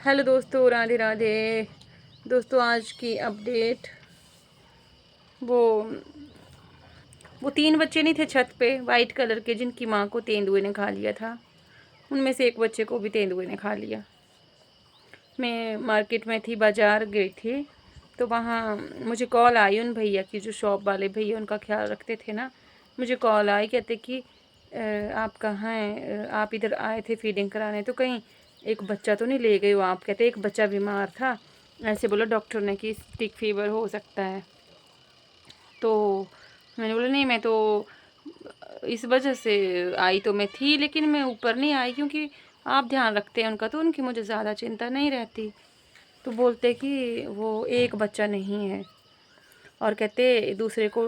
Hello दोस्तों, राधे राधे। दोस्तों आज की अपडेट, वो वो 3 बच्चे नहीं थे छत पे वाइट कलर के, जिनकी माँ को तेंदुए ने खा लिया था। उनमें से एक बच्चे को भी तेंदुए ने खा लिया। मैं मार्केट में थी, बाज़ार गई थी, तो वहाँ मुझे कॉल आई उन भैया की, जो शॉप वाले भैया उनका ख्याल रखते थे ना। मुझे कॉल आई, कहते कि आप कहाँ हैं, आप इधर आए थे फीडिंग कराने, तो कहीं एक बच्चा तो नहीं ले गए हो आप? कहते एक बच्चा बीमार था, ऐसे बोला डॉक्टर ने कि स्टिक फीवर हो सकता है। तो मैंने बोला नहीं, मैं तो इस वजह से आई तो मैं थी, लेकिन मैं ऊपर नहीं आई क्योंकि आप ध्यान रखते हैं उनका, तो उनकी मुझे ज़्यादा चिंता नहीं रहती। तो बोलते कि वो एक बच्चा नहीं है, और कहते दूसरे को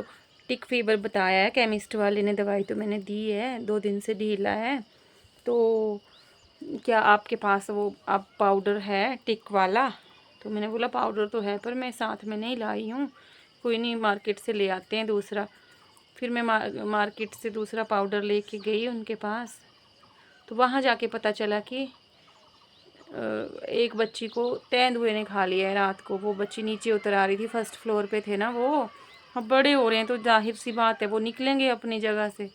टिक फीवर बताया है, केमिस्ट वाले ने दवाई तो मैंने दी है, 2 दिन से ढीला है, तो क्या आपके पास वो आप पाउडर है टिक वाला? तो मैंने बोला पाउडर तो है, पर मैं साथ में नहीं लाई हूँ, कोई नहीं मार्केट से ले आते हैं दूसरा। फिर मैं मार्केट से दूसरा पाउडर लेके गई उनके पास, तो वहाँ जाके पता चला कि एक बच्ची को तेंदुए ने खा लिया है रात को। वो बच्ची नीचे उतर आ रही थी, फर्स्ट फ्लोर पे थे ना वो। अब बड़े हो रहे हैं तो जाहिर सी बात है वो निकलेंगे अपनी जगह से,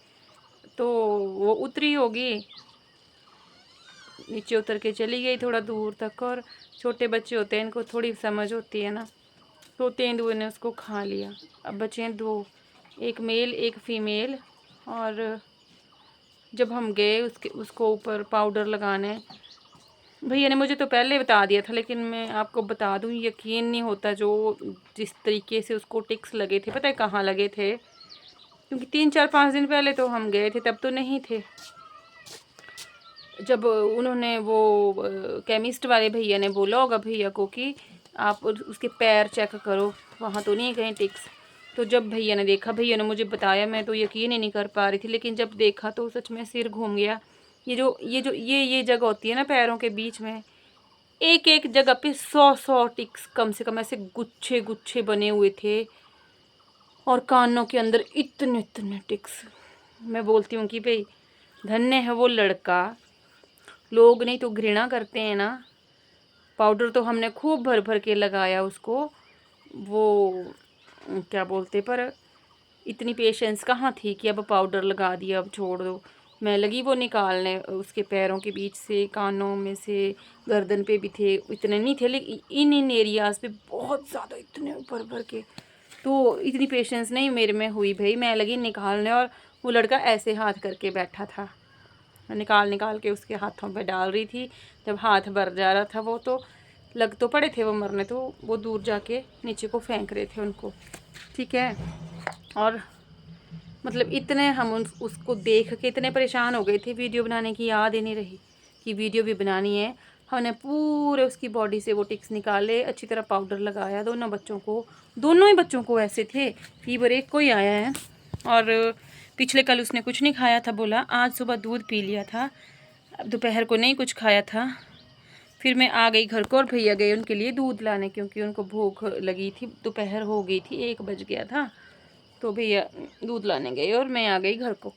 तो वो उतरी होगी, नीचे उतर के चली गई थोड़ा दूर तक। और छोटे बच्चे होते हैं, इनको थोड़ी समझ होती है ना, तो तेंदुए ने उसको खा लिया। अब बचे हैं 2, एक मेल एक फीमेल। और जब हम गए उसको ऊपर पाउडर लगाने, भैया ने मुझे तो पहले बता दिया था, लेकिन मैं आपको बता दूं, यकीन नहीं होता जो जिस तरीके से उसको टिक्स लगे थे। पता है कहाँ लगे थे? क्योंकि 3 4 5 दिन पहले तो हम गए थे, तब तो नहीं थे। जब उन्होंने वो केमिस्ट वाले भैया ने बोला होगा भैया को कि आप उसके पैर चेक करो, वहाँ तो नहीं कहीं टिक्स। तो जब भैया ने देखा, भैया ने मुझे बताया, मैं तो यकीन ही नहीं कर पा रही थी, लेकिन जब देखा तो सच में सिर घूम गया। ये जगह होती है ना पैरों के बीच में, एक एक जगह पे 100 टिक्स कम से कम ऐसे गुच्छे गुच्छे बने हुए थे, और कानों के अंदर इतने इतने टिक्स। मैं बोलती हूँ कि भाई धन्य है वो लड़का। लोग नहीं तो घृणा करते हैं ना। पाउडर तो हमने खूब भर भर के लगाया उसको, वो क्या बोलते, पर इतनी पेशेंस कहाँ थी कि अब पाउडर लगा दिया अब छोड़ दो। मैं लगी वो निकालने, उसके पैरों के बीच से, कानों में से, गर्दन पे भी थे, इतने नहीं थे, लेकिन इन एरियाज़ पे बहुत ज़्यादा इतने भर भर के। तो इतनी पेशेंस नहीं मेरे में हुई भाई, मैं लगी निकालने, और वो लड़का ऐसे हाथ करके बैठा था, निकाल निकाल के उसके हाथों पे डाल रही थी। जब हाथ भर जा रहा था वो, तो लग तो पड़े थे वो मरने, तो वो दूर जाके नीचे को फेंक रहे थे उनको, ठीक है। और मतलब इतने हम उसको देख के इतने परेशान हो गए थे, वीडियो बनाने की याद ही नहीं रही कि वीडियो भी बनानी है। हमने पूरे उसकी बॉडी से वो टिक्स निकाले, अच्छी तरह पाउडर लगाया दोनों बच्चों को। दोनों ही बच्चों को ऐसे थे, फीवर एक को ही आया है। और पिछले कल उसने कुछ नहीं खाया था, बोला आज सुबह दूध पी लिया था, अब दोपहर को नहीं कुछ खाया था। फिर मैं आ गई घर को, और भैया गए उनके लिए दूध लाने, क्योंकि उनको भूख लगी थी, दोपहर हो गई थी, 1 बज गया था। तो भैया दूध लाने गए और मैं आ गई घर को।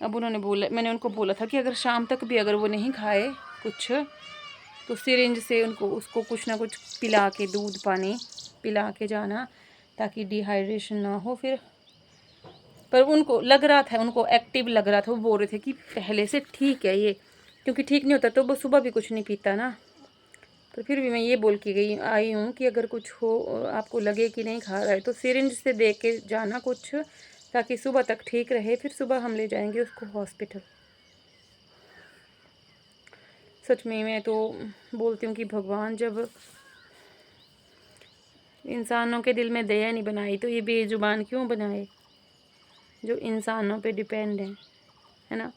अब उन्होंने बोला, मैंने उनको बोला था कि अगर शाम तक भी अगर वो नहीं खाए कुछ, तो सिरिंज से उसको कुछ ना कुछ पिला के, दूध पानी पिला के जाना, ताकि डिहाइड्रेशन ना हो फिर। पर उनको लग रहा था, उनको एक्टिव लग रहा था, वो बोल रहे थे कि पहले से ठीक है ये, क्योंकि ठीक नहीं होता तो वो सुबह भी कुछ नहीं पीता ना। तो फिर भी मैं ये बोल के गई आई हूँ कि अगर कुछ हो, आपको लगे कि नहीं खा रहा है, तो सिरिंज से दे के जाना कुछ, ताकि सुबह तक ठीक रहे, फिर सुबह हम ले जाएंगे उसको हॉस्पिटल। सच में मैं तो बोलती हूँ कि भगवान जब इंसानों के दिल में दया नहीं बनाई, तो ये बेजुबान क्यों बनाए जो इंसानों पे डिपेंड है ना।